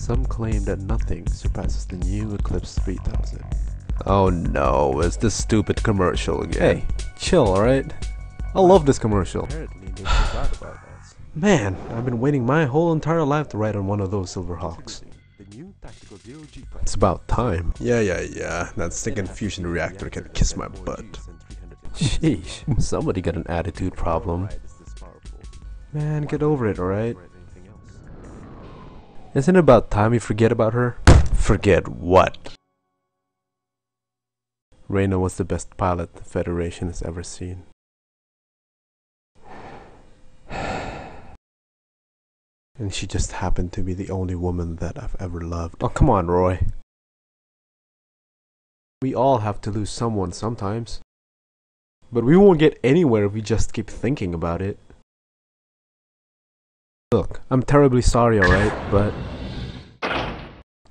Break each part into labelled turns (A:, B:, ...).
A: Some claim that nothing surpasses the new Eclipse 3000.
B: Oh no, it's this stupid commercial again.
A: Hey, chill, alright? I love this commercial.
B: Apparently they forgot about us.
A: Man, I've been waiting my whole entire life to ride on one of those Silverhawks. It's about time.
B: Yeah. That stinking fusion reactor can kiss my butt.
A: Sheesh, somebody got an attitude problem. Man, get over it, alright? Isn't it about time you forget about her?
B: Forget what?
A: Reina was the best pilot the Federation has ever seen. And she just happened to be the only woman that I've ever loved. Oh, come on, Roy. We all have to lose someone sometimes. But we won't get anywhere if we just keep thinking about it. Look, I'm terribly sorry, alright, but...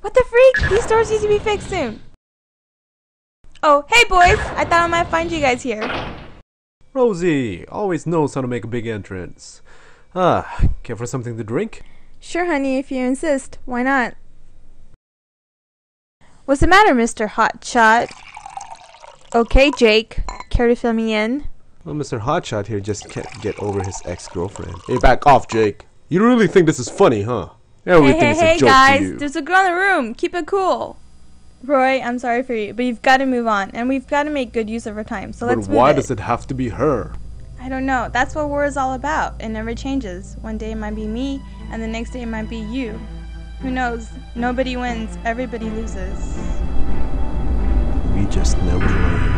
C: What the freak? These doors need to be fixed soon. Oh, hey boys! I thought I might find you guys here.
A: Rosie always knows how to make a big entrance. Care for something to drink?
C: Sure, honey, if you insist. Why not? What's the matter, Mr. Hotshot? Okay, Jake. Care to fill me in?
A: Well, Mr. Hotshot here just can't get over his ex-girlfriend. Hey, back off, Jake. You really think this is funny, huh? Everything's a joke
C: guys,
A: to you.
C: there's a girl in the room. Keep it cool. Roy, I'm sorry for you, but you've got to move on, and we've got to make good use of our time. So let's move
A: But why
C: it.
A: does it have to be her?
C: I don't know. That's what war is all about. It never changes. One day it might be me, and the next day it might be you. Who knows? Nobody wins. Everybody loses.
A: We just never learn.